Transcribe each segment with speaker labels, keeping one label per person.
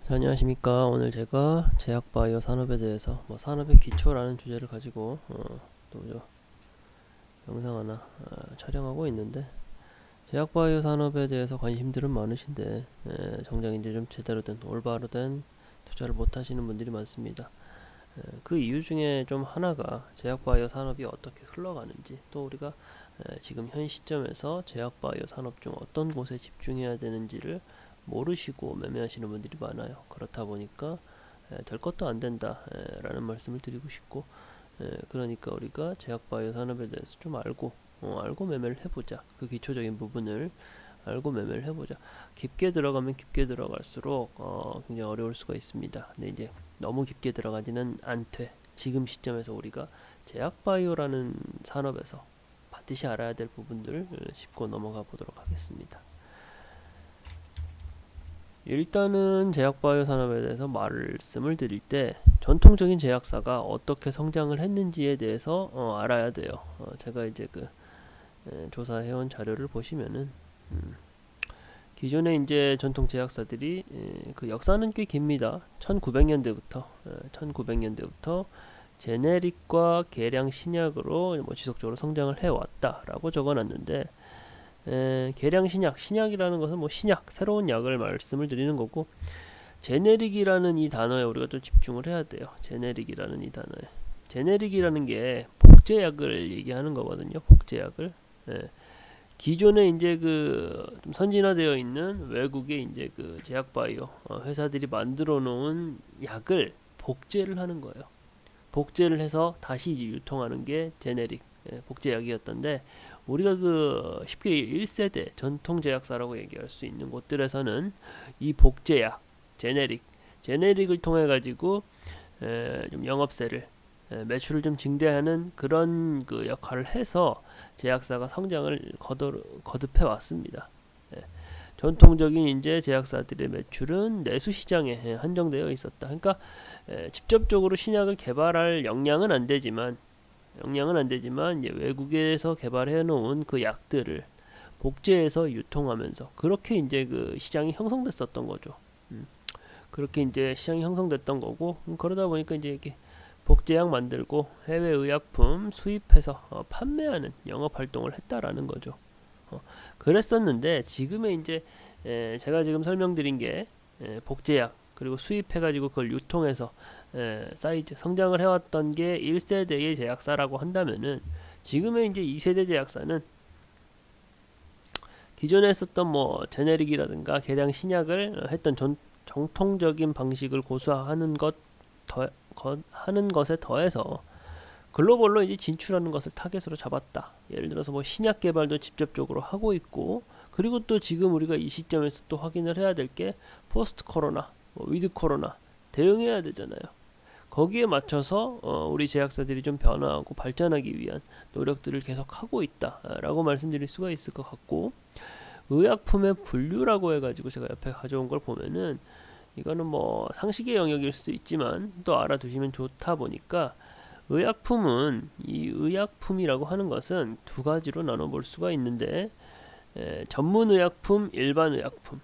Speaker 1: 자, 안녕하십니까. 오늘 제가 제약바이오 산업에 대해서 산업의 기초라는 주제를 가지고 또 영상 하나 촬영하고 있는데, 제약바이오 산업에 대해서 관심들은 많으신데 정작 이제 좀 제대로 된 올바로 된 투자를 못 하시는 분들이 많습니다. 그 이유 중에 좀 하나가 제약바이오 산업이 어떻게 흘러가는지, 또 우리가 지금 현 시점에서 제약바이오 산업 중 어떤 곳에 집중해야 되는지를 모르시고 매매하시는 분들이 많아요. 그렇다 보니까 될 것도 안 된다 라는 말씀을 드리고 싶고, 그러니까 우리가 제약바이오 산업에 대해서 좀 알고 매매를 해보자. 그 기초적인 부분을 알고 매매를 해보자. 깊게 들어가면 깊게 들어갈수록 굉장히 어려울 수가 있습니다. 근데 이제 너무 깊게 들어가지는 않되, 지금 시점에서 우리가 제약바이오라는 산업에서 반드시 알아야 될 부분들을 짚고 넘어가 보도록 하겠습니다. 일단은 제약바이오 산업에 대해서 말씀을 드릴 때, 전통적인 제약사가 어떻게 성장을 했는지에 대해서 알아야 돼요. 제가 이제 조사해온 자료를 보시면은 기존에 이제 전통 제약사들이 그 역사는 꽤 깁니다. 1900년대부터 제네릭과 계량 신약으로 지속적으로 성장을 해왔다라고 적어놨는데, 계량 신약이라는 것은 신약, 새로운 약을 말씀을 드리는 거고, 제네릭이라는 이 단어에 우리가 좀 집중을 해야 돼요. 제네릭이라는 이 단어에. 제네릭이라는 게 복제약을 얘기하는 거거든요. 복제약을. 예. 기존에 이제 좀 선진화되어 있는 외국의 이제 제약바이오 회사들이 만들어 놓은 약을 복제를 하는 거예요. 복제를 해서 다시 유통하는 게 제네릭 복제약이었던데, 우리가 쉽게 1세대 전통 제약사라고 얘기할 수 있는 곳들에서는 이 복제약 제네릭을 통해 가지고 좀 영업세를 매출을 좀 증대하는 그런 역할을 해서 제약사가 성장을 거듭해 왔습니다. 전통적인 이제 제약사들의 매출은 내수 시장에 한정되어 있었다. 그러니까 직접적으로 신약을 개발할 역량은 안 되지만 이제 외국에서 개발해 놓은 그 약들을 복제해서 유통하면서 그렇게 이제 시장이 형성됐었던 거죠. 그렇게 이제 시장이 형성됐던 거고, 그러다 보니까 이제 이렇게 복제약 만들고 해외 의약품 수입해서 판매하는 영업 활동을 했다라는 거죠. 그랬었는데, 지금의 이제 제가 지금 설명드린 게 복제약 그리고 수입해가지고 그걸 유통해서 사이즈 성장을 해왔던 게 1세대의 제약사라고 한다면은, 지금의 이제 2세대 제약사는 기존에 썼던 제네릭이라든가 계량 신약을 했던 정통적인 방식을 고수하는 하는 것에 더해서 글로벌로 이제 진출하는 것을 타겟으로 잡았다. 예를 들어서 신약 개발도 직접적으로 하고 있고, 그리고 또 지금 우리가 이 시점에서 또 확인을 해야 될 게 포스트 코로나, 위드 코로나 대응해야 되잖아요. 거기에 맞춰서 우리 제약사들이 좀 변화하고 발전하기 위한 노력들을 계속 하고 있다라고 말씀드릴 수가 있을 것 같고, 의약품의 분류라고 해가지고 제가 옆에 가져온 걸 보면은, 이거는 상식의 영역일 수도 있지만 또 알아두시면 좋다 보니까, 이 의약품이라고 하는 것은 두 가지로 나눠볼 수가 있는데, 전문 의약품, 일반 의약품.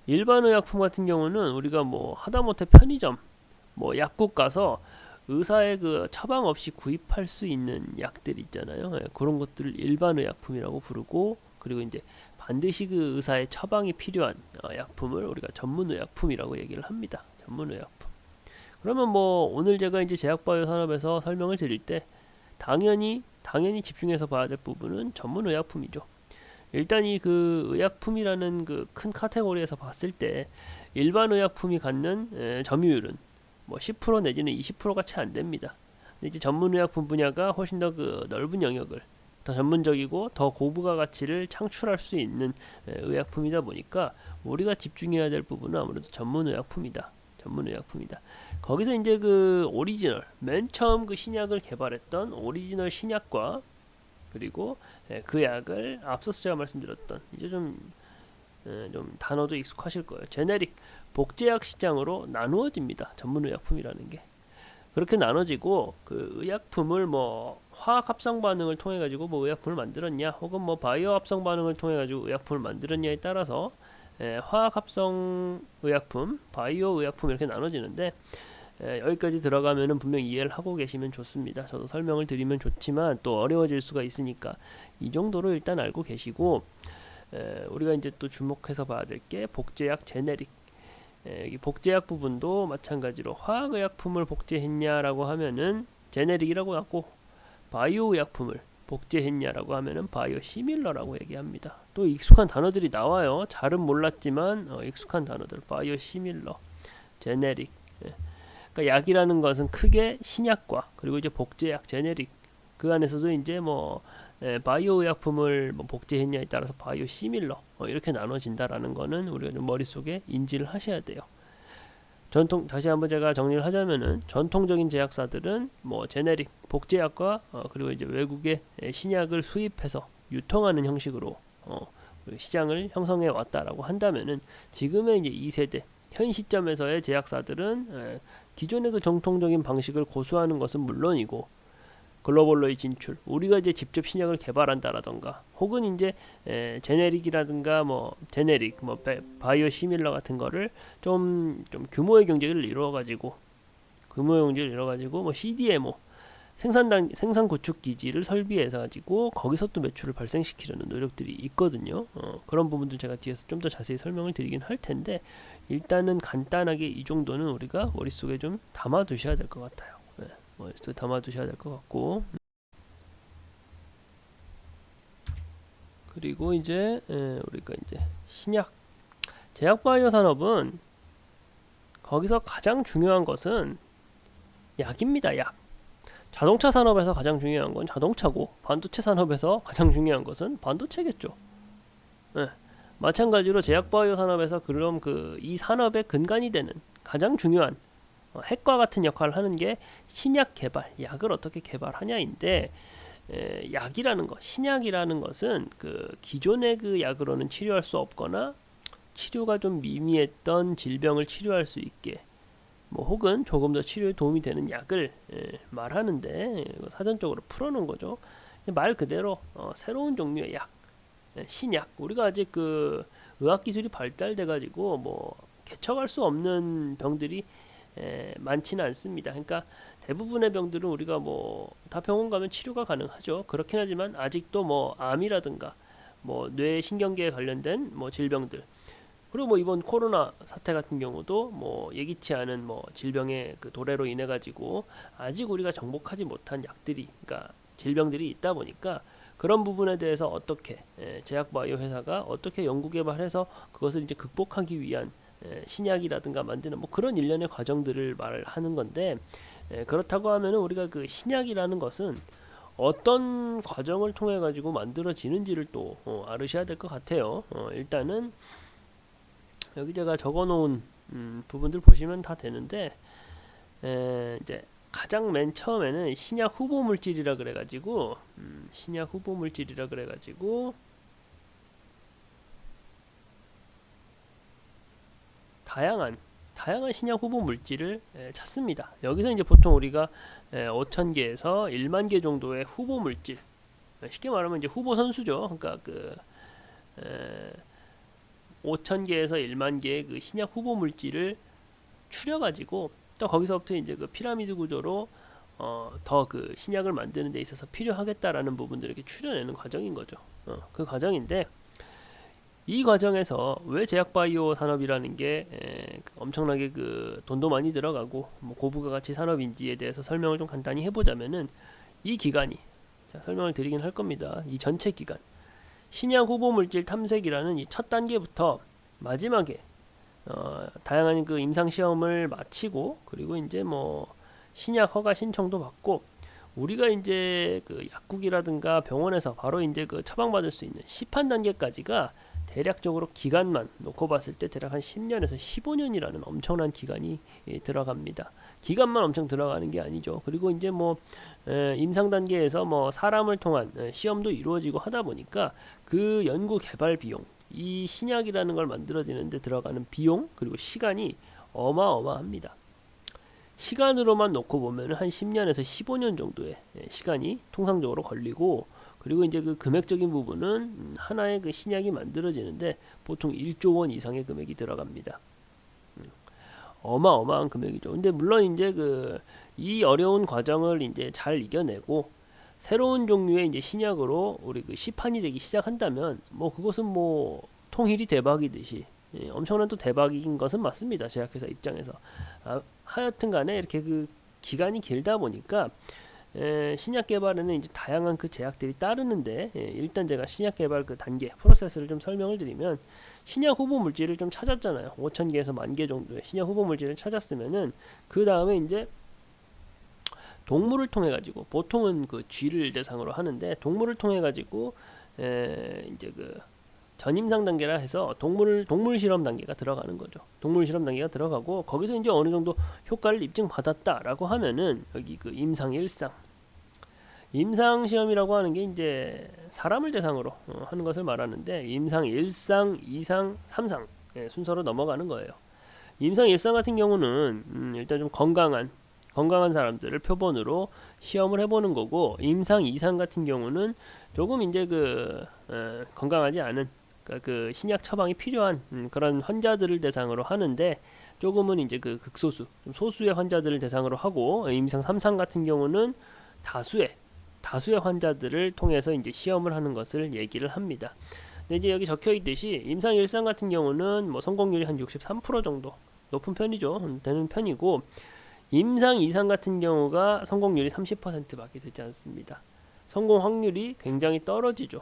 Speaker 1: 일반 의약품 같은 경우는 우리가 하다못해 편의점, 약국 가서 의사의 처방 없이 구입할 수 있는 약들 있잖아요. 그런 것들을 일반 의약품이라고 부르고, 그리고 이제 반드시 의사의 처방이 필요한 약품을 우리가 전문 의약품이라고 얘기를 합니다. 전문 의약품. 그러면 오늘 제가 이제 제약바이오 산업에서 설명을 드릴 때 당연히 집중해서 봐야 될 부분은 전문 의약품이죠. 일단 이 의약품이라는 큰 카테고리에서 봤을 때, 일반 의약품이 갖는 점유율은 10% 내지는 20%가 채 안 됩니다. 근데 이제 전문 의약품 분야가 훨씬 더 넓은 영역을, 더 전문적이고 더 고부가 가치를 창출할 수 있는 의약품이다 보니까, 우리가 집중해야 될 부분은 아무래도 전문 의약품이다. 거기서 이제 오리지널, 맨 처음 신약을 개발했던 오리지널 신약과, 그리고 그 약을 앞서서 제가 말씀드렸던, 이제 좀 단어도 익숙하실 거예요. 제네릭, 복제약 시장으로 나누어집니다. 전문의약품이라는 게. 그렇게 나눠지고, 의약품을 화학 합성 반응을 통해 가지고 의약품을 만들었냐, 혹은 바이오 합성 반응을 통해 가지고 의약품을 만들었냐에 따라서 화학 합성 의약품, 바이오 의약품 이렇게 나눠지는데 여기까지 들어가면은 분명히 이해를 하고 계시면 좋습니다. 저도 설명을 드리면 좋지만 또 어려워질 수가 있으니까 이 정도로 일단 알고 계시고, 우리가 이제 또 주목해서 봐야 될 게 복제약 제네릭. 이 복제약 부분도 마찬가지로 화학의약품을 복제했냐라고 하면은 제네릭이라고 하고, 바이오 의약품을 복제했냐라고 하면은 바이오 시밀러라고 얘기합니다. 또 익숙한 단어들이 나와요. 잘은 몰랐지만 익숙한 단어들, 바이오 시밀러, 제네릭. 그러니까 약이라는 것은 크게 신약과 그리고 이제 복제약 제네릭, 그 안에서도 이제 뭐 바이오 의약품을 뭐 복제했냐에 따라서 바이오 시밀러 이렇게 나눠진다라는 거는 우리가 좀 머릿속에 인지를 하셔야 돼요. 다시 한번 제가 정리를 하자면은 전통적인 제약사들은 뭐 제네릭 복제약과 그리고 이제 외국의 신약을 수입해서 유통하는 형식으로 시장을 형성해 왔다라고 한다면은, 지금의 이제 2세대 현 시점에서의 제약사들은 기존의 그 정통적인 방식을 고수하는 것은 물론이고 글로벌로의 진출, 우리가 이제 직접 신약을 개발한다라던가 혹은 이제 제네릭이라든가 뭐 제네릭 뭐 바이오 시밀러 같은 거를 좀 규모의 경쟁을 이루어가지고 뭐 CDMO 생산 구축 기지를 설비해서 가지고 거기서 또 매출을 발생시키려는 노력들이 있거든요. 그런 부분들 제가 뒤에서 좀 더 자세히 설명을 드리긴 할 텐데, 일단은 간단하게 이 정도는 우리가 머릿속에 좀 담아 두셔야 될 것 같아요. 머릿속에 담아 두셔야 될 것 같고, 그리고 이제 우리가 이제 신약 제약 바이오 산업은 거기서 가장 중요한 것은 약입니다. 약. 자동차 산업에서 가장 중요한 건 자동차고, 반도체 산업에서 가장 중요한 것은 반도체겠죠. 마찬가지로 제약 바이오 산업에서 그럼 이 산업의 근간이 되는 가장 중요한 핵과 같은 역할을 하는 게 신약 개발, 약을 어떻게 개발하냐인데, 약이라는 것, 신약이라는 것은 기존의 그 약으로는 치료할 수 없거나 치료가 좀 미미했던 질병을 치료할 수 있게, 뭐 혹은 조금 더 치료에 도움이 되는 약을 말하는데, 사전적으로 풀어놓은 거죠. 말 그대로 새로운 종류의 약, 신약. 우리가 아직 의학 기술이 발달돼 가지고 뭐 개척할 수 없는 병들이 많지는 않습니다. 그러니까 대부분의 병들은 우리가 뭐 다 병원 가면 치료가 가능하죠. 그렇긴 하지만 아직도 뭐 암이라든가 뭐 뇌신경계에 관련된 뭐 질병들, 그리고 뭐 이번 코로나 사태 같은 경우도 뭐 예기치 않은 뭐 질병의 그 도래로 인해 가지고 아직 우리가 정복하지 못한 약들이, 그러니까 질병들이 있다 보니까 그런 부분에 대해서 어떻게 제약바이오 회사가 어떻게 연구 개발해서 그것을 이제 극복하기 위한 신약이라든가 만드는 뭐 그런 일련의 과정들을 말하는 건데, 그렇다고 하면은 우리가 그 신약이라는 것은 어떤 과정을 통해 가지고 만들어지는지를 또 알으셔야 될 것 같아요. 일단은 여기 제가 적어놓은 부분들 보시면 다 되는데, 이제 가장 맨 처음에는 신약 후보 물질이라 그래가지고 다양한 신약 후보 물질을 찾습니다. 여기서 이제 보통 우리가 5,000개에서 1만 개 정도의 후보 물질, 쉽게 말하면 이제 후보 선수죠. 그러니까 5,000개에서 1만 개의 그 신약 후보 물질을 추려가지고 또 거기서부터 이제 그 피라미드 구조로 더 그 신약을 만드는 데 있어서 필요하겠다라는 부분들을 이렇게 추려내는 과정인 거죠. 그 과정인데, 이 과정에서 왜 제약바이오 산업이라는 게 엄청나게 그 돈도 많이 들어가고 뭐 고부가가치 산업인지에 대해서 설명을 좀 간단히 해보자면은, 이 기간이, 자, 설명을 드리긴 할 겁니다. 이 전체 기간, 신약 후보 물질 탐색이라는 이 첫 단계부터 마지막에 다양한 그 임상 시험을 마치고, 그리고 이제 뭐 신약 허가 신청도 받고, 우리가 이제 그 약국이라든가 병원에서 바로 이제 그 처방받을 수 있는 시판 단계까지가 대략적으로 기간만 놓고 봤을 때 대략 한 10년에서 15년이라는 엄청난 기간이 들어갑니다. 기간만 엄청 들어가는 게 아니죠. 그리고 이제 뭐 임상 단계에서 뭐 사람을 통한 시험도 이루어지고 하다 보니까 그 연구 개발 비용, 이 신약이라는 걸 만들어지는데 들어가는 비용 그리고 시간이 어마어마합니다. 시간으로만 놓고 보면 한 10년에서 15년 정도의 시간이 통상적으로 걸리고, 그리고 이제 그 금액적인 부분은 하나의 그 신약이 만들어지는데 보통 1조 원 이상의 금액이 들어갑니다. 어마어마한 금액이죠. 근데 물론 이제 그 이 어려운 과정을 이제 잘 이겨내고 새로운 종류의 이제 신약으로 우리 그 시판이 되기 시작한다면 뭐 그것은 뭐 통일이 대박이듯이 엄청난 또 대박인 것은 맞습니다. 제약회사 입장에서. 하여튼간에 이렇게 그 기간이 길다 보니까 신약 개발에는 이제 다양한 그 제약들이 따르는데 일단 제가 신약 개발 그 단계 프로세스를 좀 설명을 드리면 신약 후보 물질을 좀 찾았잖아요. 5,000개에서 10,000개 정도의 신약 후보 물질을 찾았으면은 그 다음에 이제 동물을 통해 가지고 보통은 그 쥐를 대상으로 하는데 동물을 통해 가지고 이제 그 전임상 단계라 해서 동물 실험 단계가 들어가는 거죠. 동물 실험 단계가 들어가고 거기서 이제 어느 정도 효과를 입증받았다라고 하면은 여기 그 임상 1상 임상 시험이라고 하는 게 이제 사람을 대상으로 하는 것을 말하는데 임상 1상, 2상, 3상 순서로 넘어가는 거예요. 임상 1상 같은 경우는 일단 좀 건강한 사람들을 표본으로 시험을 해보는 거고 임상 2상 같은 경우는 조금 이제 그 건강하지 않은 그 신약 처방이 필요한 그런 환자들을 대상으로 하는데 조금은 이제 그 극소수 좀 소수의 환자들을 대상으로 하고 임상 3상 같은 경우는 다수의 환자들을 통해서 이제 시험을 하는 것을 얘기를 합니다. 근데 이제 여기 적혀 있듯이 임상 1상 같은 경우는 뭐 성공률이 한 63% 정도 높은 편이죠. 되는 편이고 임상 2상 같은 경우가 성공률이 30%밖에 되지 않습니다. 성공 확률이 굉장히 떨어지죠.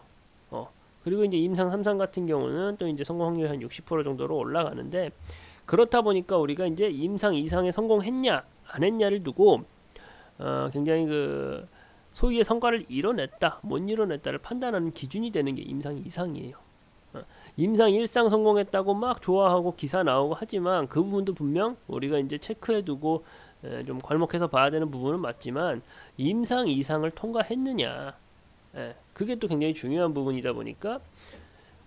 Speaker 1: 그리고 이제 임상 3상 같은 경우는 또 이제 성공 확률이 한 60% 정도로 올라가는데 그렇다 보니까 우리가 이제 임상 2상에 성공했냐 안 했냐를 두고 굉장히 그 소위의 성과를 이뤄냈다 못 이뤄냈다를 판단하는 기준이 되는 게 임상 2상이에요. 임상 1상 성공했다고 막 좋아하고 기사 나오고 하지만 그 부분도 분명 우리가 이제 체크해두고 좀 괄목해서 봐야 되는 부분은 맞지만 임상 2상을 통과했느냐 그게 또 굉장히 중요한 부분이다 보니까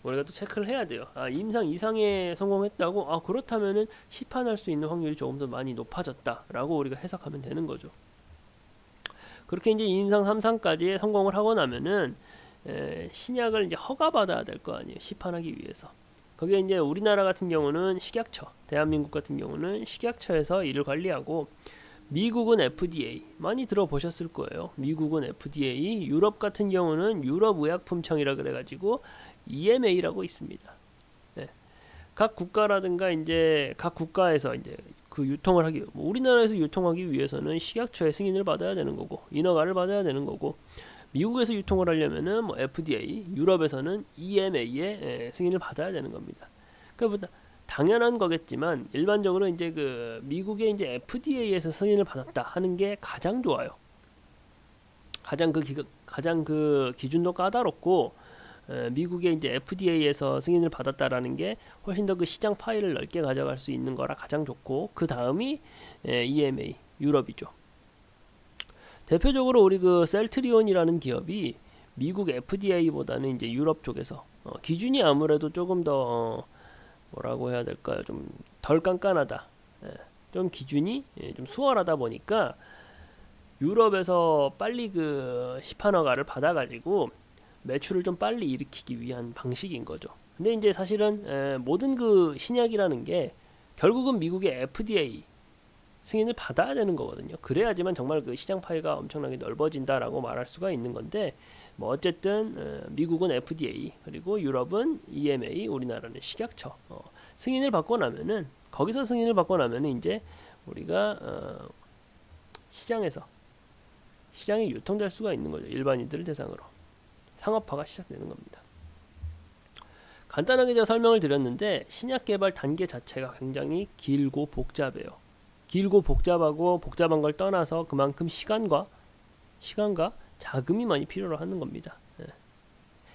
Speaker 1: 우리가 또 체크를 해야 돼요. 임상 2상에 성공했다고 그렇다면은 시판할 수 있는 확률이 조금 더 많이 높아졌다라고 우리가 해석하면 되는 거죠. 그렇게 이제 임상 3상까지 성공을 하고 나면은 신약을 이제 허가받아야 될 거 아니에요. 시판하기 위해서. 거기에 이제 우리나라 같은 경우는 식약처, 대한민국 같은 경우는 식약처에서 이를 관리하고 미국은 FDA 많이 들어보셨을 거예요. 미국은 FDA, 유럽 같은 경우는 유럽의약품청이라 그래가지고 EMA라고 있습니다. 각 국가라든가 이제 각 국가에서 이제 그 유통을 하기, 뭐 우리나라에서 유통하기 위해서는 식약처의 승인을 받아야 되는 거고 인허가를 받아야 되는 거고 미국에서 유통을 하려면은 뭐 FDA, 유럽에서는 EMA의 승인을 받아야 되는 겁니다. 그러니까 당연한 거겠지만 일반적으로 이제 그 미국의 이제 FDA에서 승인을 받았다 하는 게 가장 좋아요. 가장 그 기준도 까다롭고 미국의 이제 FDA에서 승인을 받았다라는 게 훨씬 더 그 시장 파일을 넓게 가져갈 수 있는 거라 가장 좋고 그 다음이 EMA 유럽이죠. 대표적으로 우리 그 셀트리온이라는 기업이 미국 FDA보다는 이제 유럽 쪽에서 기준이 아무래도 조금 더 뭐라고 해야 될까요? 좀 덜 깐깐하다. 좀 기준이 좀 수월하다 보니까 유럽에서 빨리 그 시판허가를 받아가지고 매출을 좀 빨리 일으키기 위한 방식인 거죠. 근데 이제 사실은 모든 그 신약이라는 게 결국은 미국의 FDA 승인을 받아야 되는 거거든요. 그래야지만 정말 그 시장 파이가 엄청나게 넓어진다라고 말할 수가 있는 건데 뭐 어쨌든 미국은 FDA 그리고 유럽은 EMA 우리나라는 식약처 승인을 받고 나면은 거기서 승인을 받고 나면은 이제 우리가 시장에 유통될 수가 있는 거죠. 일반인들을 대상으로 상업화가 시작되는 겁니다. 간단하게 제가 설명을 드렸는데 신약 개발 단계 자체가 굉장히 길고 복잡해요. 길고 복잡하고 복잡한 걸 떠나서 그만큼 시간과 자금이 많이 필요로 하는 겁니다.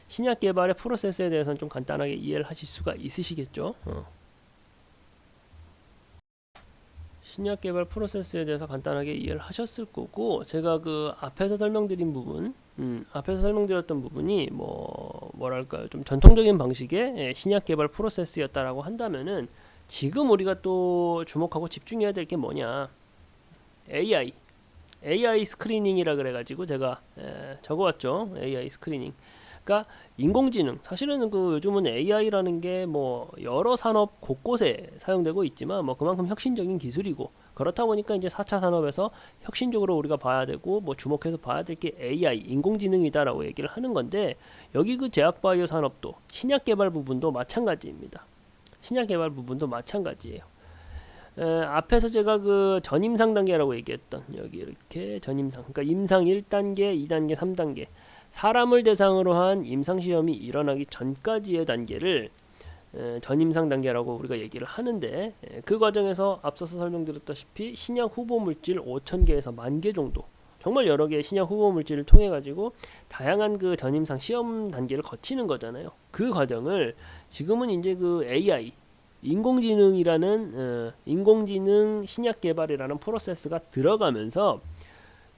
Speaker 1: 신약 개발의 프로세스에 대해서는 좀 간단하게 이해를 하실 수가 있으시겠죠. 신약 개발 프로세스에 대해서 간단하게 이해를 하셨을 거고 제가 그 앞에서 설명드렸던 부분이 뭐랄까요 좀 전통적인 방식의 신약 개발 프로세스였다라고 한다면은 지금 우리가 또 주목하고 집중해야 될 게 뭐냐 AI AI 스크리닝이라 그래가지고 제가 적어왔죠. AI 스크리닝. 그러니까 인공지능, 사실은 그 요즘은 AI라는 게 뭐 여러 산업 곳곳에 사용되고 있지만 뭐 그만큼 혁신적인 기술이고, 그렇다 보니까 이제 4차 산업에서 혁신적으로 우리가 봐야 되고 뭐 주목해서 봐야 될 게 AI 인공지능이다라고 얘기를 하는 건데, 여기 그 제약바이오 산업도 신약 개발 부분도 마찬가지입니다. 신약 개발 부분도 마찬가지예요. 앞에서 제가 그 전임상 단계라고 얘기했던, 여기 이렇게 전임상, 그러니까 임상 1단계, 2단계, 3단계, 사람을 대상으로 한 임상시험이 일어나기 전까지의 단계를 전임상 단계라고 우리가 얘기를 하는데, 그 과정에서 앞서서 설명드렸다시피 신약 후보 물질 5,000개에서 10,000개 정도, 정말 여러 개의 신약 후보 물질을 통해 가지고 다양한 그 전임상 시험 단계를 거치는 거잖아요. 그 과정을 지금은 이제 그 AI 인공지능이라는 인공지능 신약 개발이라는 프로세스가 들어가면서,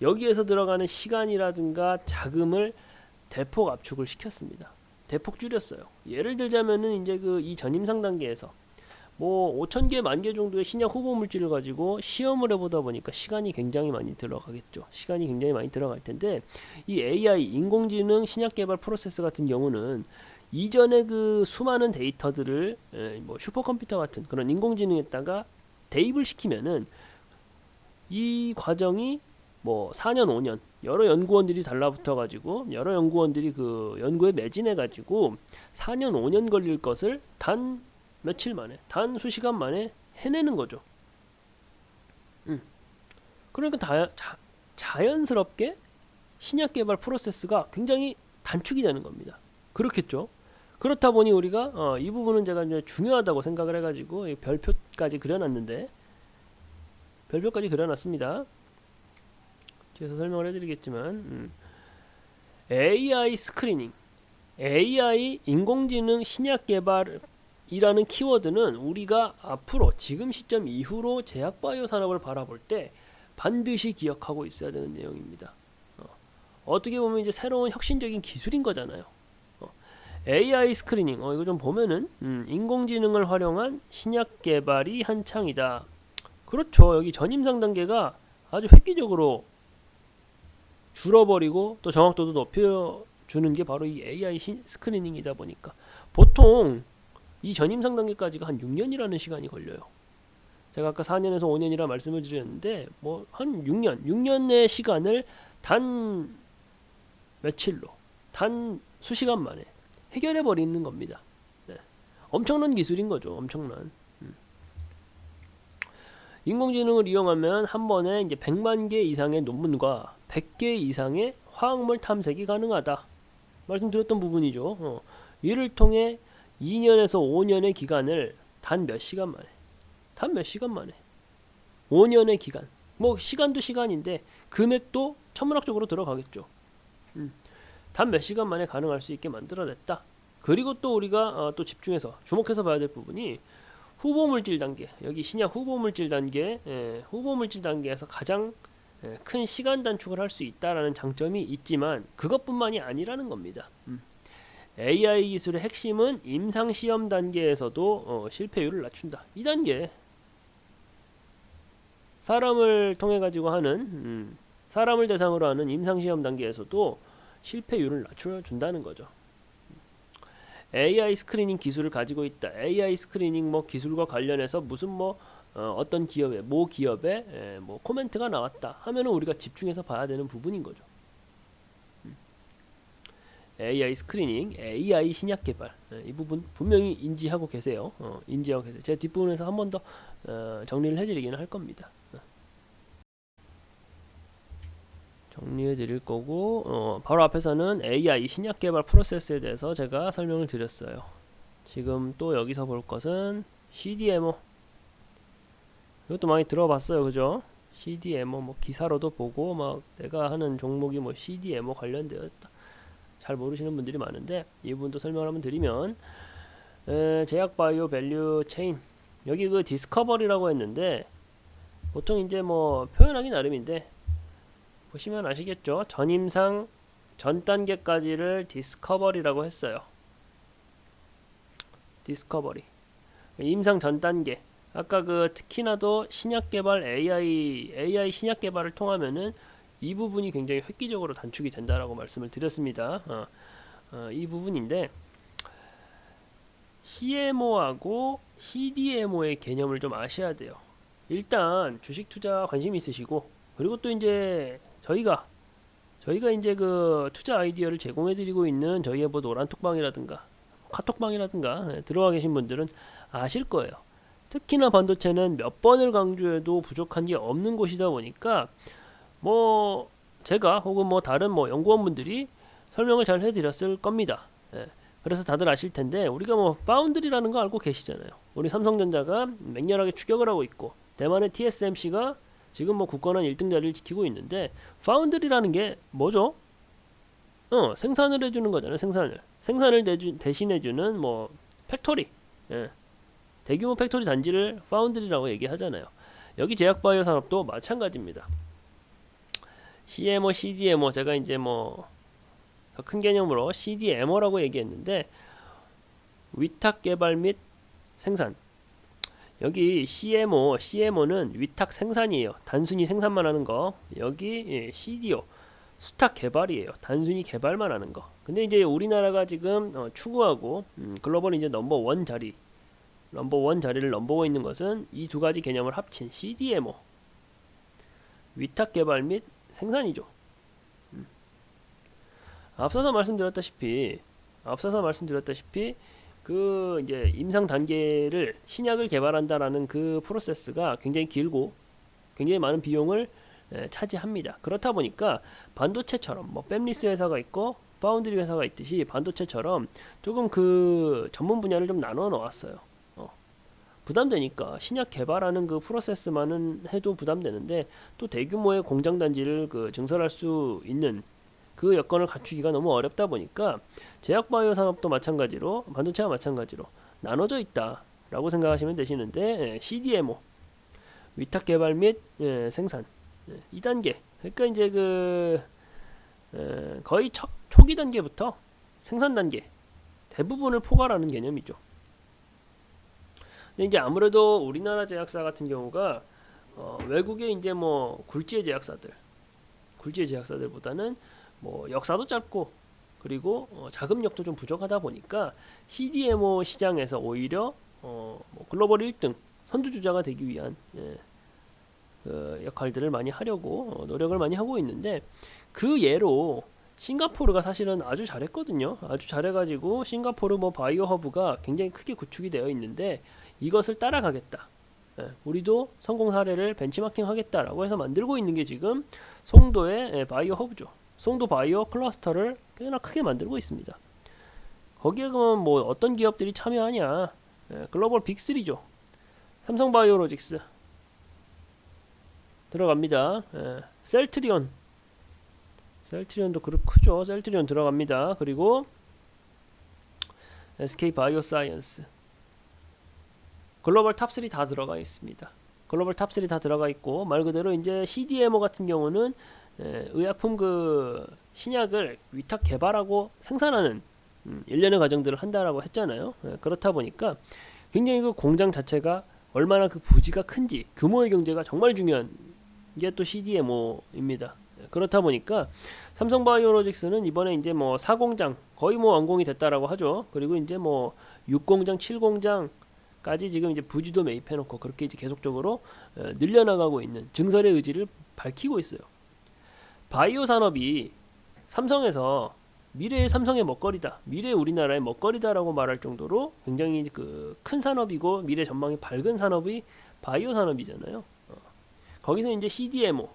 Speaker 1: 여기에서 들어가는 시간이라든가 자금을 대폭 압축을 시켰습니다. 대폭 줄였어요. 예를 들자면은 이제 그 이 전임상 단계에서 뭐 5,000개, 10,000개 정도의 신약 후보 물질을 가지고 시험을 해보다 보니까 시간이 굉장히 많이 들어가겠죠. 시간이 굉장히 많이 들어갈 텐데, 이 AI 인공지능 신약 개발 프로세스 같은 경우는 이전에 그 수많은 데이터들을 뭐 슈퍼컴퓨터 같은 그런 인공지능에다가 대입을 시키면은 이 과정이 뭐 4년, 5년 여러 연구원들이 달라붙어 가지고 여러 연구원들이 그 연구에 매진해 가지고 4년, 5년 걸릴 것을 단 며칠 만에, 단 수시간 만에 해내는 거죠. 그러니까 자연스럽게 신약 개발 프로세스가 굉장히 단축이 되는 겁니다. 그렇겠죠. 그렇다 보니 우리가 이 부분은 제가 이제 중요하다고 생각을 해가지고 별표까지 그려놨는데, 별표까지 그려놨습니다. 뒤에서 설명을 해드리겠지만, AI 스크리닝, AI 인공지능 신약 개발이라는 키워드는 우리가 앞으로 지금 시점 이후로 제약바이오 산업을 바라볼 때 반드시 기억하고 있어야 되는 내용입니다. 어떻게 보면 이제 새로운 혁신적인 기술인 거잖아요. AI 스크리닝, 이거 좀 보면은 인공지능을 활용한 신약 개발이 한창이다. 그렇죠. 여기 전임상 단계가 아주 획기적으로 줄어버리고 또 정확도도 높여주는 게 바로 이 AI 스크리닝이다 보니까 보통 이 전임상 단계까지가 한 6년이라는 시간이 걸려요. 제가 아까 4년에서 5년이라 말씀을 드렸는데 뭐 한 6년의 시간을 단 며칠로, 단 수시간 만에 해결해 버리는 겁니다. 네. 엄청난 기술인 거죠. 엄청난. 인공지능을 이용하면 한 번에 이제 100만 개 이상의 논문과 100개 이상의 화학물 탐색이 가능하다. 말씀드렸던 부분이죠. 이를 통해 2년에서 5년의 기간을 단 몇 시간 만에, 단 몇 시간 만에 5년의 기간, 뭐 시간도 시간인데 금액도 천문학적으로 들어가겠죠. 단 몇 시간 만에 가능할 수 있게 만들어냈다. 그리고 또 우리가 또 집중해서 주목해서 봐야 될 부분이 후보물질 단계, 여기 신약 후보물질 단계, 후보물질 단계에서 가장 큰 시간 단축을 할 수 있다라는 장점이 있지만 그것뿐만이 아니라는 겁니다. AI 기술의 핵심은 임상시험 단계에서도 실패율을 낮춘다. 이 단계, 사람을 통해 가지고 하는 사람을 대상으로 하는 임상시험 단계에서도 실패율을 낮춰준다는 거죠. AI 스크리닝 기술을 가지고 있다. AI 스크리닝 뭐 기술과 관련해서 무슨 뭐 어떤 기업에, 모 기업에 뭐 코멘트가 나왔다 하면은 우리가 집중해서 봐야 되는 부분인 거죠. AI 스크리닝, AI 신약 개발, 이 부분 분명히 인지하고 계세요. 인지하고 계세요. 제가 뒷부분에서 한 번 더 정리를 해드리기는 할 겁니다. 정리해 드릴 거고, 바로 앞에서는 AI 신약 개발 프로세스에 대해서 제가 설명을 드렸어요. 지금 또 여기서 볼 것은 CDMO. 이것도 많이 들어봤어요. 그죠? CDMO 뭐 기사로도 보고 막 내가 하는 종목이 뭐 CDMO 관련되었다. 잘 모르시는 분들이 많은데 이 부분도 설명을 한번 드리면, 제약바이오 밸류 체인, 여기 그 디스커버리라고 했는데 보통 이제 뭐 표현하기 나름인데 보시면 아시겠죠? 전임상 전 단계까지를 디스커버리라고 했어요. 디스커버리, 임상 전 단계. 아까 그 특히나도 신약 개발 AI 신약 개발을 통하면은 이 부분이 굉장히 획기적으로 단축이 된다라고 말씀을 드렸습니다. 이 부분인데 CMO하고 CDMO의 개념을 좀 아셔야 돼요. 일단 주식 투자 관심 있으시고, 그리고 또 이제 저희가 이제 그 투자 아이디어를 제공해 드리고 있는 저희의 뭐 노란톡방이라든가 카톡방이라든가 들어와 계신 분들은 아실 거예요. 특히나 반도체는 몇 번을 강조해도 부족한 게 없는 곳이다 보니까 뭐 제가 혹은 뭐 다른 뭐 연구원분들이 설명을 잘 해드렸을 겁니다. 예. 그래서 다들 아실 텐데 우리가 뭐 파운드리라는 거 알고 계시잖아요. 우리 삼성전자가 맹렬하게 추격을 하고 있고 대만의 TSMC가 지금 뭐 굳건한 1등 자리를 지키고 있는데 파운드리라는 게 뭐죠? 생산을 해주는 거잖아요. 생산을 대신해주는 뭐 팩토리, 예. 대규모 팩토리 단지를 파운드리라고 얘기하잖아요. 여기 제약바이오 산업도 마찬가지입니다. CMO, CDMO 제가 이제 뭐 더 큰 개념으로 CDMO라고 얘기했는데 위탁 개발 및 생산. 여기 CMO는 위탁 생산이에요. 단순히 생산만 하는 거. 여기 CDO 수탁 개발이에요. 단순히 개발만 하는 거. 근데 이제 우리나라가 지금 추구하고 글로벌 이제 넘버원 자리를 넘보고 있는 것은 이 두 가지 개념을 합친 CDMO 위탁 개발 및 생산이죠. 앞서서 말씀드렸다시피 그 이제 임상 단계를 신약을 개발한다라는 그 프로세스가 굉장히 길고 굉장히 많은 비용을 차지합니다. 그렇다 보니까 반도체처럼 뭐 팹리스 회사가 있고 파운드리 회사가 있듯이 반도체처럼 조금 그 전문 분야를 좀 나눠 놓았어요. 부담되니까 신약 개발하는 그 프로세스만은 해도 부담되는데 또 대규모의 공장 단지를 그 증설할 수 있는 그 여건을 갖추기가 너무 어렵다 보니까 제약바이오 산업도 마찬가지로 반도체와 마찬가지로 나눠져 있다라고 생각하시면 되시는데 CDMO 위탁 개발 및 생산 2단계 그러니까 이제 그 거의 초기 단계부터 생산 단계 대부분을 포괄하는 개념이죠. 근데 이제 아무래도 우리나라 제약사 같은 경우가 외국의 이제 뭐 굴지의 제약사들보다는 뭐 역사도 짧고 그리고 자금력도 좀 부족하다 보니까 CDMO 시장에서 오히려 뭐 글로벌 1등 선두주자가 되기 위한 그 역할들을 많이 하려고 노력을 많이 하고 있는데 그 예로 싱가포르가 사실은 아주 잘했거든요. 아주 잘해가지고 싱가포르 뭐 바이오 허브가 굉장히 크게 구축이 되어 있는데 이것을 따라가겠다. 우리도 성공 사례를 벤치마킹 하겠다라고 해서 만들고 있는 게 지금 송도의 바이오 허브죠. 송도 바이오 클러스터를 꽤나 크게 만들고 있습니다. 거기에 그러면 뭐 어떤 기업들이 참여하냐? 글로벌 빅3죠. 삼성바이오로직스 들어갑니다. 셀트리온도 그룹 크죠. 셀트리온 들어갑니다. 그리고 SK바이오사이언스 글로벌 탑3 다 들어가 있습니다. 글로벌 탑3 다 들어가 있고 말 그대로 이제 CDMO 같은 경우는 의약품 그 신약을 위탁 개발하고 생산하는 일련의 과정들을 한다라고 했잖아요. 그렇다 보니까 굉장히 그 공장 자체가 얼마나 그 부지가 큰지 규모의 경제가 정말 중요한 게 또 CDMO입니다. 그렇다 보니까 삼성바이오로직스는 이번에 이제 뭐 4공장 거의 뭐 완공이 됐다라고 하죠. 그리고 이제 뭐 6공장, 7공장까지 지금 이제 부지도 매입해놓고 그렇게 이제 계속적으로 늘려나가고 있는 증설의 의지를 밝히고 있어요. 바이오 산업이 삼성에서 미래의 삼성의 먹거리다, 미래의 우리나라의 먹거리다라고 말할 정도로 굉장히 그 큰 산업이고 미래 전망이 밝은 산업이 바이오 산업이잖아요. 거기서 이제 CDMO,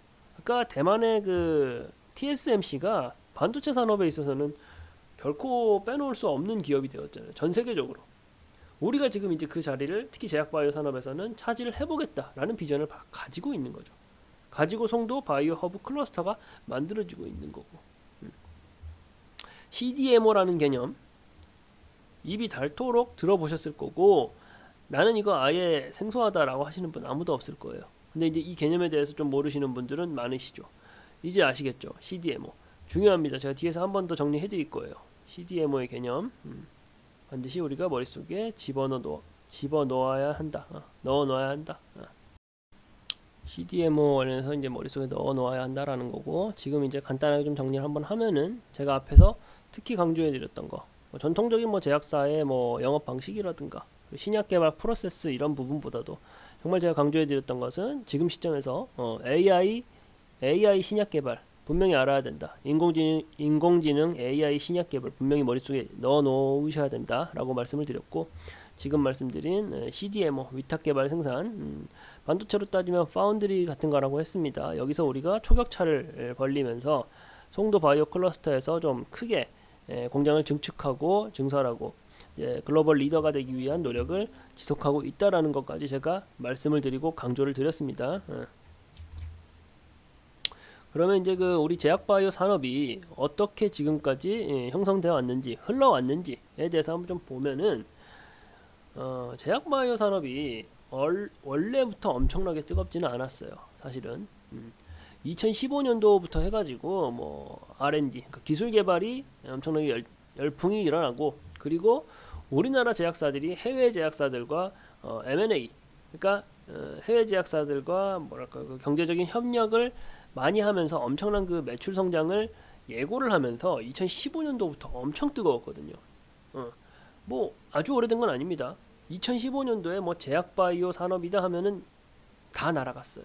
Speaker 1: 그러니까 대만의 그 TSMC가 반도체 산업에 있어서는 결코 빼놓을 수 없는 기업이 되었잖아요. 전 세계적으로. 우리가 지금 이제 그 자리를 특히 제약바이오 산업에서는 차지를 해보겠다라는 비전을 가지고 있는 거죠. 가지고 송도 바이오 허브 클러스터가 만들어지고 있는 거고. CDMO라는 개념 입이 닳도록 들어보셨을 거고 나는 이거 아예 생소하다라고 하시는 분 아무도 없을 거예요. 근데 이제 이 개념에 대해서 좀 모르시는 분들은 많으시죠. 이제 아시겠죠? CDMO 중요합니다. 제가 뒤에서 한 번 더 정리해 드릴 거예요. CDMO의 개념 반드시 우리가 머릿속에 집어넣어야 한다. 넣어놔야 한다. CDMO 관련해서 이제 머릿속에 넣어 놓아야 한다라는 거고, 지금 이제 간단하게 좀 정리를 한번 하면은 제가 앞에서 특히 강조해 드렸던 거, 전통적인 뭐 제약사의 뭐 영업 방식이라든가 신약 개발 프로세스 이런 부분보다도 정말 제가 강조해 드렸던 것은 지금 시점에서 AI 신약 개발 분명히 알아야 된다. 인공지능 AI 신약 개발 분명히 머릿속에 넣어 놓으셔야 된다라고 말씀을 드렸고, 지금 말씀드린 CDMO 위탁 개발 생산, 반도체로 따지면 파운드리 같은 거라고 했습니다. 여기서 우리가 초격차를 벌리면서 송도 바이오 클러스터에서 좀 크게 공장을 증축하고 증설하고 글로벌 리더가 되기 위한 노력을 지속하고 있다라는 것까지 제가 말씀을 드리고 강조를 드렸습니다. 그러면 이제 그 우리 제약바이오 산업이 어떻게 지금까지 형성되어 왔는지, 흘러왔는지에 대해서 한번 좀 보면은, 제약바이오 산업이 원래부터 엄청나게 뜨겁지는 않았어요. 사실은 2015년도부터 해가지고 뭐 R&D, 그러니까 기술 개발이 엄청나게 열풍이 일어나고, 그리고 우리나라 제약사들이 해외 제약사들과 M&A, 그러니까 해외 제약사들과 뭐랄까 그 경제적인 협력을 많이 하면서 엄청난 그 매출 성장을 예고를 하면서 2015년도부터 엄청 뜨거웠거든요. 뭐 아주 오래된 건 아닙니다. 2015년도에 뭐 제약바이오 산업이다 하면은 다 날아갔어요.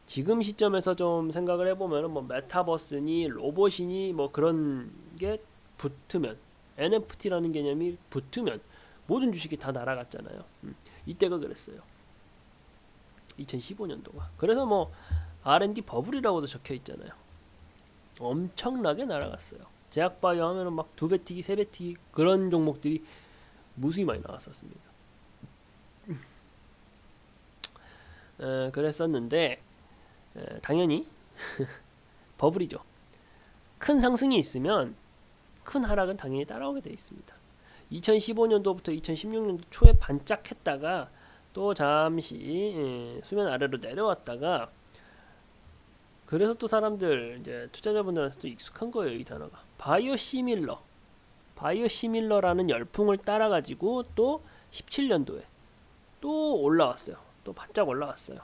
Speaker 1: 지금 시점에서 좀 생각을 해보면 뭐 메타버스니 로봇이니 뭐 그런 게 붙으면, NFT라는 개념이 붙으면 모든 주식이 다 날아갔잖아요. 이때가 그랬어요. 2015년도가. 그래서 뭐 R&D 버블이라고도 적혀 있잖아요. 엄청나게 날아갔어요. 제약바이오 하면은 막 2배 튀기, 3배 튀기 그런 종목들이 무수히 많이 나왔었습니다. 그랬었는데 당연히 버블이죠. 큰 상승이 있으면 큰 하락은 당연히 따라오게 되어 있습니다. 2015년도부터 2016년도 초에 반짝했다가 또 잠시 수면 아래로 내려왔다가, 그래서 또 사람들 이제 투자자분들한테 또 익숙한 거예요. 이 단어가 바이오시밀러라는 열풍을 따라 가지고 또 17년도에 또 올라왔어요. 또 바짝 올라왔어요.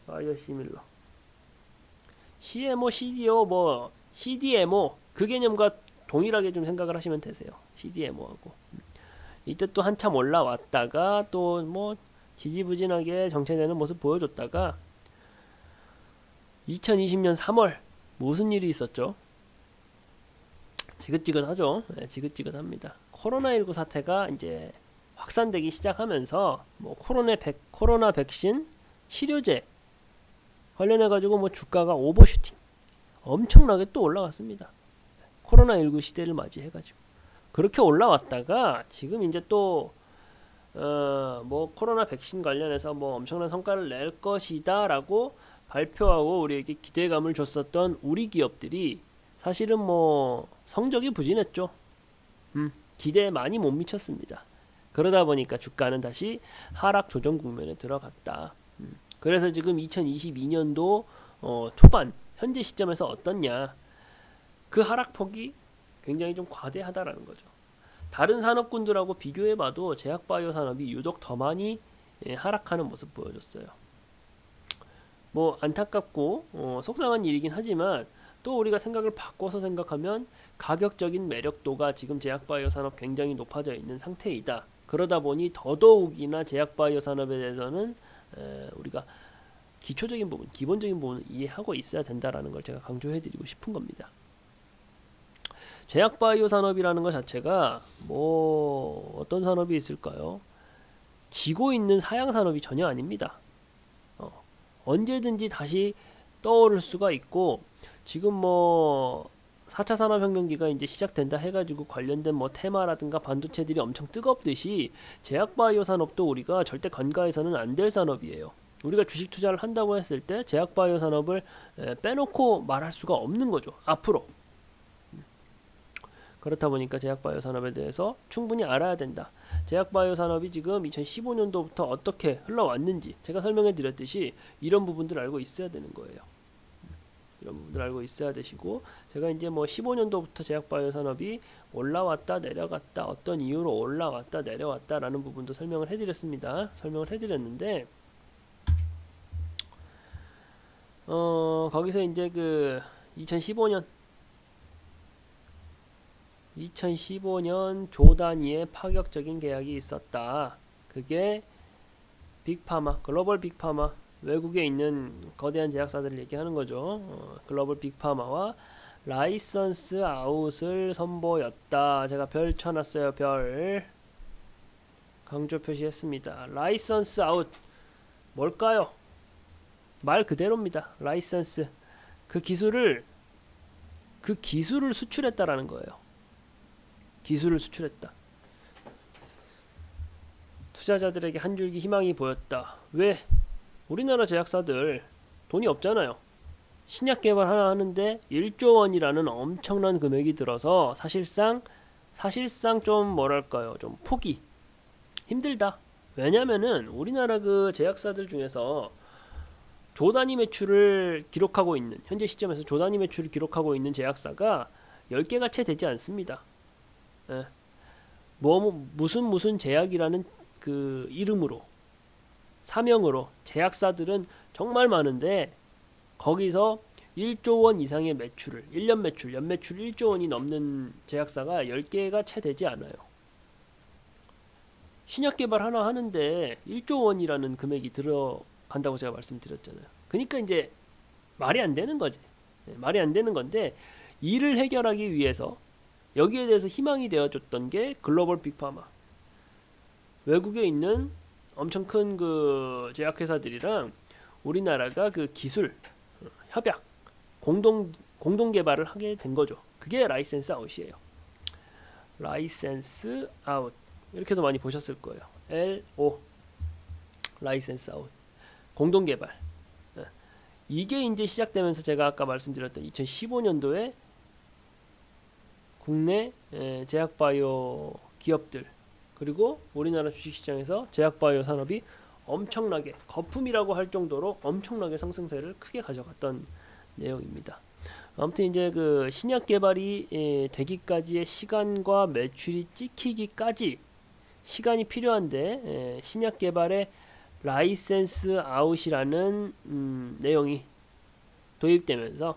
Speaker 1: 바이오시밀러, CMO, CDMO 그 개념과 동일하게 좀 생각을 하시면 되세요. CDMO하고 이때 또 한참 올라왔다가 또 뭐 지지부진하게 정체되는 모습 보여줬다가 2020년 3월 무슨 일이 있었죠? 지긋지긋하죠. 네, 지긋지긋합니다. 코로나19 사태가 이제 확산되기 시작하면서 뭐 코로나 백신 치료제 관련해 가지고 뭐 주가가 오버슈팅 엄청나게 또 올라갔습니다. 코로나19 시대를 맞이해 가지고 그렇게 올라왔다가 지금 이제 또 뭐 코로나 백신 관련해서 뭐 엄청난 성과를 낼 것이다라고 발표하고 우리에게 기대감을 줬었던 우리 기업들이 사실은 뭐 성적이 부진했죠. 기대에 많이 못 미쳤습니다. 그러다 보니까 주가는 다시 하락 조정 국면에 들어갔다. 그래서 지금 2022년도 초반 현재 시점에서 어떻냐, 그 하락폭이 굉장히 좀 과대하다라는 거죠. 다른 산업군들하고 비교해봐도 제약바이오 산업이 유독 더 많이 하락하는 모습 보여줬어요. 뭐 안타깝고 속상한 일이긴 하지만, 또 우리가 생각을 바꿔서 생각하면 가격적인 매력도가 지금 제약바이오 산업 굉장히 높아져 있는 상태이다. 그러다 보니 더더욱이나 제약바이오 산업에 대해서는 우리가 기초적인 부분, 기본적인 부분을 이해하고 있어야 된다라는 걸 제가 강조해드리고 싶은 겁니다. 제약바이오 산업이라는 것 자체가 뭐 어떤 산업이 있을까요? 지고 있는 사양 산업이 전혀 아닙니다. 언제든지 다시 떠오를 수가 있고, 지금 뭐 4차 산업혁명기가 이제 시작된다 해가지고 관련된 뭐 테마라든가 반도체들이 엄청 뜨겁듯이 제약바이오 산업도 우리가 절대 간과해서는 안 될 산업이에요. 우리가 주식 투자를 한다고 했을 때 제약바이오 산업을 빼놓고 말할 수가 없는 거죠. 앞으로. 그렇다 보니까 제약바이오 산업에 대해서 충분히 알아야 된다. 제약바이오 산업이 지금 2015년도부터 어떻게 흘러왔는지 제가 설명해 드렸듯이 이런 부분들 알고 있어야 되는 거예요. 이런 부분들 알고 있어야 되시고, 제가 이제 뭐 15년도부터 제약바이오 산업이 올라왔다 내려갔다, 어떤 이유로 올라왔다 내려왔다 라는 부분도 설명을 해드렸습니다. 설명을 해드렸는데, 거기서 이제 그 2015년 조 단위의 파격적인 계약이 있었다. 그게 빅파마, 글로벌 빅파마, 외국에 있는 거대한 제약사들을 얘기하는 거죠. 글로벌 빅파마와 라이선스 아웃을 선보였다. 제가 별 쳐놨어요. 별 강조 표시했습니다. 라이선스 아웃 뭘까요? 말 그대로입니다. 라이선스 그 기술을 수출했다라는 거예요. 기술을 수출했다. 투자자들에게 한 줄기 희망이 보였다. 왜? 우리나라 제약사들 돈이 없잖아요. 신약 개발 하나 하는데 1조 원이라는 엄청난 금액이 들어서 사실상 좀 뭐랄까요, 좀 포기 힘들다. 왜냐면은 우리나라 그 제약사들 중에서 조 단위 매출을 기록하고 있는, 현재 시점에서 조 단위 매출을 기록하고 있는 제약사가 10개가 채 되지 않습니다. 예. 무슨 제약이라는 그 이름으로, 사명으로 제약사들은 정말 많은데 거기서 1조 원 이상의 매출을, 1년 매출, 연매출 1조 원이 넘는 제약사가 10개가 채 되지 않아요. 신약 개발 하나 하는데 1조 원이라는 금액이 들어간다고 제가 말씀드렸잖아요. 그러니까 이제 말이 안 되는 거지. 말이 안 되는 건데, 이를 해결하기 위해서 여기에 대해서 희망이 되어줬던 게 글로벌 빅파마, 외국에 있는 엄청 큰 그 제약회사들이랑 우리나라가 그 기술 협약, 공동 개발을 하게 된 거죠. 그게 라이센스 아웃이에요. 라이센스 아웃 이렇게도 많이 보셨을 거예요. LO 라이센스 아웃, 공동 개발. 이게 이제 시작되면서 제가 아까 말씀드렸던 2015년도에 국내 제약바이오 기업들, 그리고 우리나라 주식시장에서 제약바이오 산업이 엄청나게, 거품이라고 할 정도로 엄청나게 상승세를 크게 가져갔던 내용입니다. 아무튼 이제 그 신약 개발이 되기까지의 시간과 매출이 찍히기까지 시간이 필요한데, 신약 개발에 라이센스 아웃이라는 내용이 도입되면서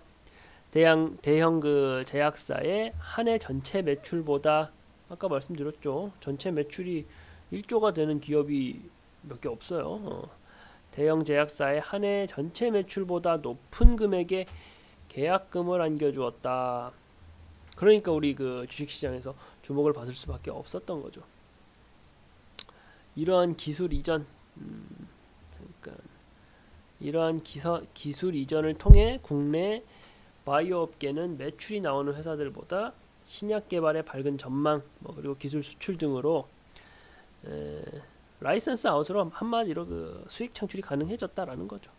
Speaker 1: 대형 그 제약사의 한 해 전체 매출보다, 아까 말씀드렸죠, 전체 매출이 1조가 되는 기업이 몇 개 없어요. 대형 제약사의 한 해 전체 매출보다 높은 금액의 계약금을 안겨주었다. 그러니까 우리 그 주식시장에서 주목을 받을 수밖에 없었던 거죠. 이러한 기술 이전, 잠깐, 이러한 기술 이전을 통해 국내 바이오 업계는 매출이 나오는 회사들보다 신약 개발의 밝은 전망, 그리고 기술 수출 등으로 라이센스 아웃으로 한마디로 그 수익 창출이 가능해졌다라는 거죠.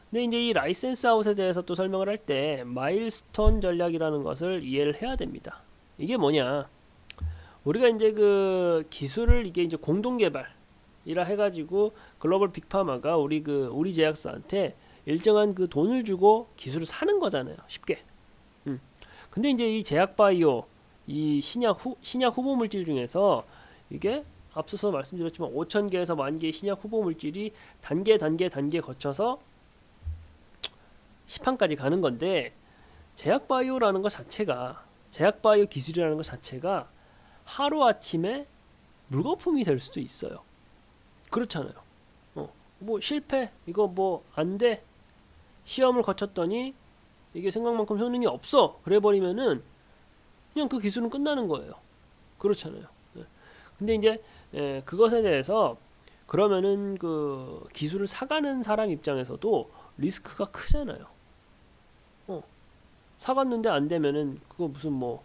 Speaker 1: 근데 이제 이 라이센스 아웃에 대해서 또 설명을 할 때 마일스톤 전략이라는 것을 이해를 해야 됩니다. 이게 뭐냐? 우리가 이제 그 기술을 이게 이제 공동 개발이라 해가지고 글로벌 빅파마가 우리 제약사한테 일정한 그 돈을 주고 기술을 사는 거잖아요. 쉽게. 근데 이제 이 제약바이오, 이 신약 후보 물질 중에서 이게 앞서서 말씀드렸지만 5,000개에서 10,000개의 신약 후보 물질이 단계 거쳐서 시판까지 가는 건데, 제약바이오라는 것 자체가, 제약바이오 기술이라는 것 자체가 하루아침에 물거품이 될 수도 있어요. 그렇잖아요. 뭐 실패, 이거 뭐 안 돼, 시험을 거쳤더니 이게 생각만큼 효능이 없어, 그래 버리면은 그냥 그 기술은 끝나는 거예요. 그렇잖아요. 근데 이제 그것에 대해서, 그러면은 그 기술을 사가는 사람 입장에서도 리스크가 크잖아요. 사갔는데 안 되면은 그거 무슨 뭐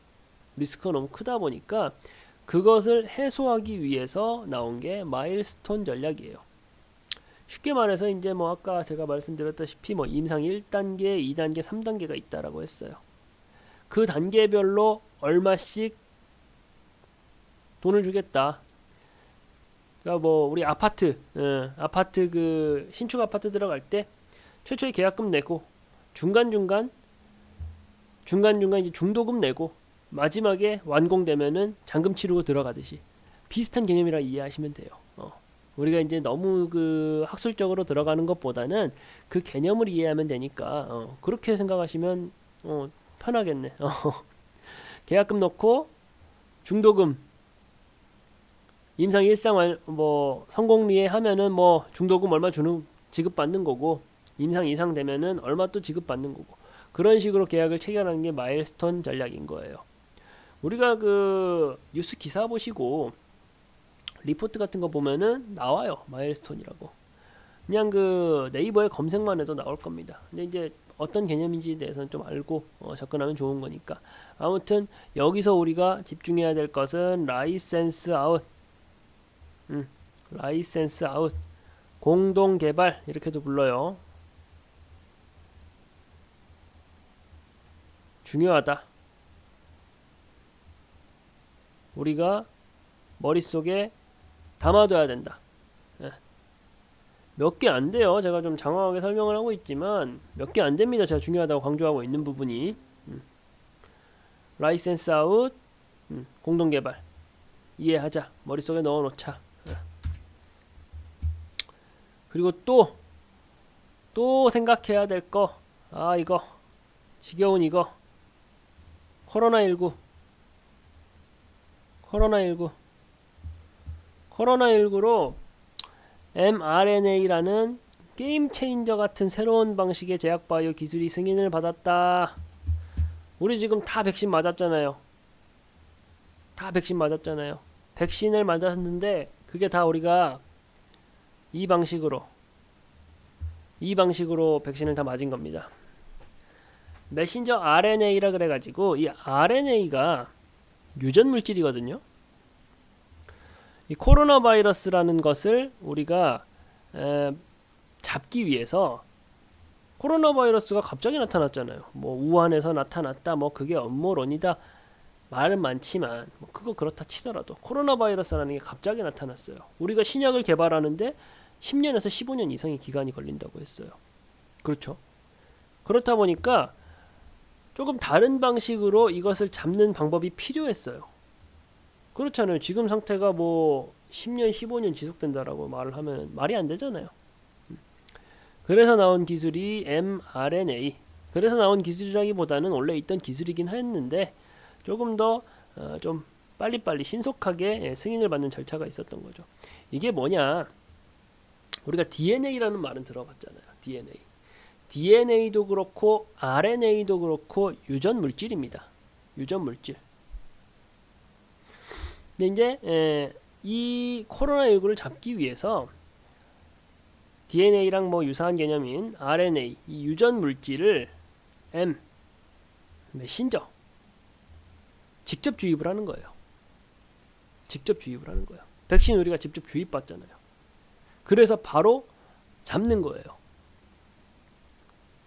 Speaker 1: 리스크가 너무 크다 보니까 그것을 해소하기 위해서 나온 게 마일스톤 전략이에요. 쉽게 말해서 이제 뭐 아까 제가 말씀드렸다시피 뭐 임상 1단계, 2단계, 3단계가 있다라고 했어요. 그 단계별로 얼마씩 돈을 주겠다. 그러니까 뭐 우리 아파트 그 신축 아파트 들어갈 때 최초에 계약금 내고 중간중간 이제 중도금 내고 마지막에 완공되면은 잔금 치르고 들어가듯이 비슷한 개념이라 이해하시면 돼요. 우리가 이제 너무 그 학술적으로 들어가는 것보다는 그 개념을 이해하면 되니까 그렇게 생각하시면 편하겠네. 계약금 넣고 중도금 임상 일상 뭐 성공리에 하면은 뭐 중도금 얼마 주는 지급받는 거고 임상 이상 되면은 얼마 또 지급받는 거고 그런 식으로 계약을 체결하는 게 마일스톤 전략인 거예요. 우리가 그 뉴스 기사 보시고 리포트 같은 거 보면은 나와요. 마일스톤이라고. 그냥 그 네이버에 검색만 해도 나올 겁니다. 근데 이제 어떤 개념인지에 대해서는 좀 알고 접근하면 좋은 거니까. 아무튼 여기서 우리가 집중해야 될 것은 라이센스 아웃. 라이센스 아웃. 공동 개발 이렇게도 불러요. 중요하다. 우리가 머릿속에 담아둬야 된다. 몇 개 안 돼요. 제가 좀 장황하게 설명을 하고 있지만 몇 개 안 됩니다. 제가 중요하다고 강조하고 있는 부분이 라이센스 아웃, 공동 개발 이해하자. 머릿속에 넣어놓자. 그리고 또 생각해야 될 거. 이거 지겨운 이거 코로나19 코로나19로 mRNA라는 게임 체인저 같은 새로운 방식의 제약 바이오 기술이 승인을 받았다. 우리 지금 다 백신 맞았잖아요. 백신을 맞았는데 그게 다 우리가 이 방식으로 백신을 다 맞은 겁니다. 메신저 RNA라 그래가지고 이 RNA가 유전 물질이거든요. 이 코로나 바이러스라는 것을 우리가 잡기 위해서 코로나 바이러스가 갑자기 나타났잖아요. 뭐 우한에서 나타났다. 뭐 그게 음모론이다. 말은 많지만 뭐 그거 그렇다 치더라도 코로나 바이러스라는 게 갑자기 나타났어요. 우리가 신약을 개발하는데 10년에서 15년 이상의 기간이 걸린다고 했어요. 그렇죠. 그렇다 보니까 조금 다른 방식으로 이것을 잡는 방법이 필요했어요. 그렇잖아요. 지금 상태가 뭐 10년, 15년 지속된다라고 말을 하면 말이 안 되잖아요. 그래서 나온 기술이 mRNA. 그래서 나온 기술이라기보다는 원래 있던 기술이긴 했는데 조금 더 좀 빨리빨리 신속하게 승인을 받는 절차가 있었던 거죠. 이게 뭐냐? 우리가 DNA라는 말은 들어봤잖아요. DNA도 그렇고 RNA도 그렇고 유전 물질입니다. 유전 물질. 근데 이제 이 코로나19를 잡기 위해서 DNA랑 뭐 유사한 개념인 RNA, 이 유전 물질을 메신저 직접 주입을 하는 거예요. 백신 우리가 직접 주입받잖아요. 그래서 바로 잡는 거예요.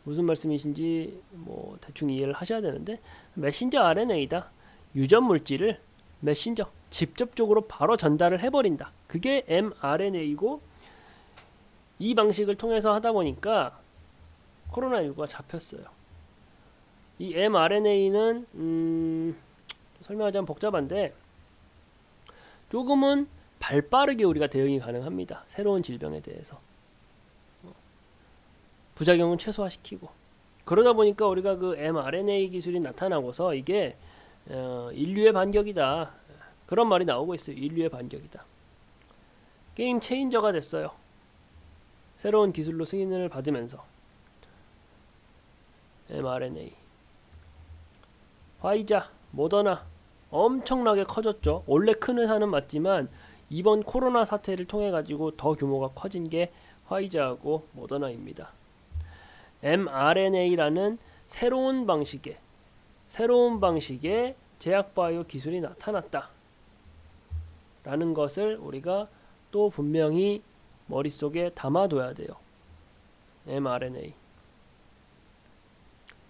Speaker 1: 무슨 말씀이신지 뭐 대충 이해를 하셔야 되는데 메신저 RNA다. 유전 물질을 메신저 직접적으로 바로 전달을 해버린다. 그게 mRNA이고 이 방식을 통해서 하다 보니까 코로나19가 잡혔어요. 이 mRNA는 설명하자면 복잡한데 조금은 발빠르게 우리가 대응이 가능합니다. 새로운 질병에 대해서 부작용은 최소화시키고 그러다 보니까 우리가 그 mRNA 기술이 나타나고서 이게 인류의 반격이다. 그런 말이 나오고 있어요. 인류의 반격이다. 게임 체인저가 됐어요. 새로운 기술로 승인을 받으면서 mRNA 화이자, 모더나 엄청나게 커졌죠. 원래 큰 회사는 맞지만 이번 코로나 사태를 통해 가지고 더 규모가 커진 게 화이자하고 모더나입니다. mRNA라는 새로운 방식의 제약 바이오 기술이 나타났다. 라는 것을 우리가 또 분명히 머릿속에 담아둬야 돼요. mRNA.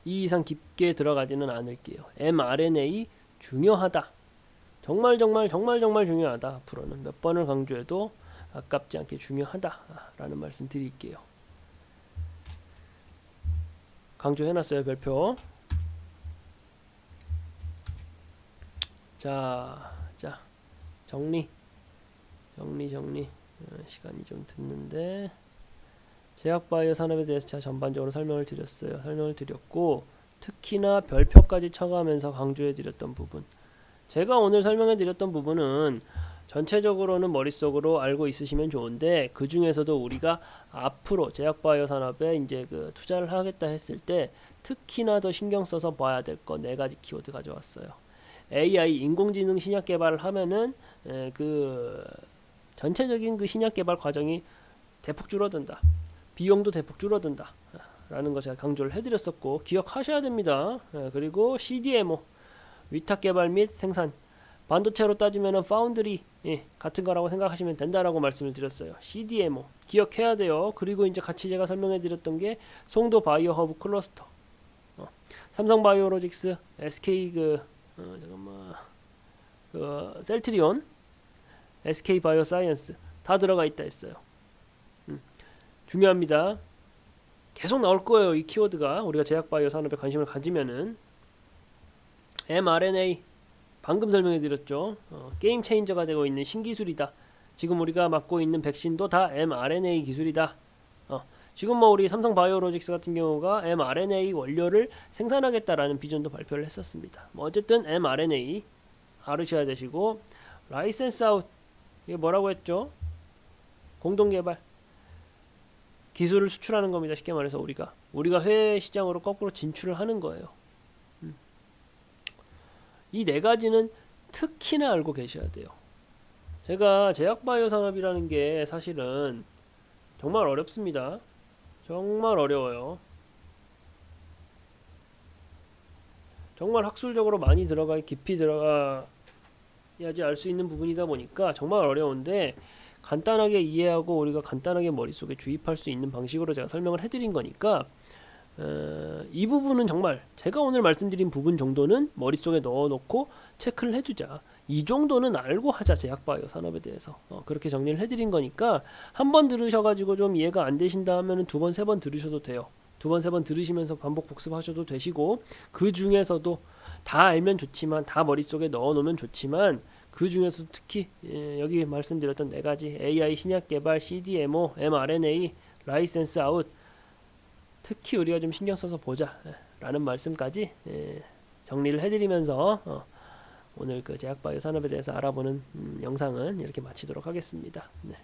Speaker 1: 이 이상 깊게 들어가지는 않을게요. mRNA 중요하다. 정말 중요하다. 앞으로는 몇 번을 강조해도 아깝지 않게 중요하다라는 말씀 드릴게요. 강조해놨어요. 별표. 자 정리. 시간이 좀 듣는데 제약바이오 산업에 대해서 제가 전반적으로 설명을 드렸고 특히나 별표까지 쳐가면서 강조해 드렸던 부분, 제가 오늘 설명해 드렸던 부분은 전체적으로는 머릿속으로 알고 있으시면 좋은데 그 중에서도 우리가 앞으로 제약바이오 산업에 이제 그 투자를 하겠다 했을 때 특히나 더 신경 써서 봐야 될 거 4가지 키워드 가져왔어요. AI 인공지능 신약 개발을 하면은 그 전체적인 그 신약 개발 과정이 대폭 줄어든다. 비용도 대폭 줄어든다. 라는 거 제가 강조를 해드렸었고 기억하셔야 됩니다. 그리고 CDMO 위탁 개발 및 생산, 반도체로 따지면 파운드리 같은 거라고 생각하시면 된다라고 말씀을 드렸어요. CDMO 기억해야 돼요. 그리고 이제 같이 제가 설명해 드렸던 게 송도 바이오 허브 클러스터, 삼성 바이오로직스, SK 셀트리온, SK 바이오사이언스 다 들어가 있다 했어요. 중요합니다. 계속 나올 거예요. 이 키워드가 우리가 제약바이오 산업에 관심을 가지면은. mRNA 방금 설명해 드렸죠. 게임 체인저가 되고 있는 신기술이다. 지금 우리가 맡고 있는 백신도 다 mRNA 기술이다. 지금 뭐 우리 삼성 바이오로직스 같은 경우가 mRNA 원료를 생산하겠다라는 비전도 발표를 했었습니다. 뭐 어쨌든 mRNA 알으셔야 되시고, 라이센스 아웃 이게 뭐라고 했죠? 공동 개발 기술을 수출하는 겁니다. 쉽게 말해서 우리가 해외 시장으로 거꾸로 진출을 하는 거예요. 이 4가지는 특히나 알고 계셔야 돼요. 제가 제약바이오 산업이라는 게 사실은 정말 어렵습니다. 정말 어려워요. 정말 학술적으로 많이 깊이 들어가야지 알 수 있는 부분이다 보니까 정말 어려운데 간단하게 이해하고 우리가 간단하게 머릿속에 주입할 수 있는 방식으로 제가 설명을 해드린 거니까 이 부분은 정말 제가 오늘 말씀드린 부분 정도는 머릿속에 넣어놓고 체크를 해두자. 이 정도는 알고 하자. 제약바이오 산업에 대해서 그렇게 정리를 해드린 거니까 한 번 들으셔가지고 좀 이해가 안 되신다 하면은 2번, 3번 들으셔도 돼요. 2번, 3번 들으시면서 반복 복습하셔도 되시고, 그 중에서도 다 알면 좋지만 다 머릿속에 넣어놓으면 좋지만 그 중에서 특히 여기 말씀드렸던 4가지 AI 신약 개발, CDMO, mRNA, 라이센스 아웃 특히 우리가 좀 신경 써서 보자 라는 말씀까지 정리를 해드리면서 오늘 그 제약바이오 산업에 대해서 알아보는 영상은 이렇게 마치도록 하겠습니다. 네.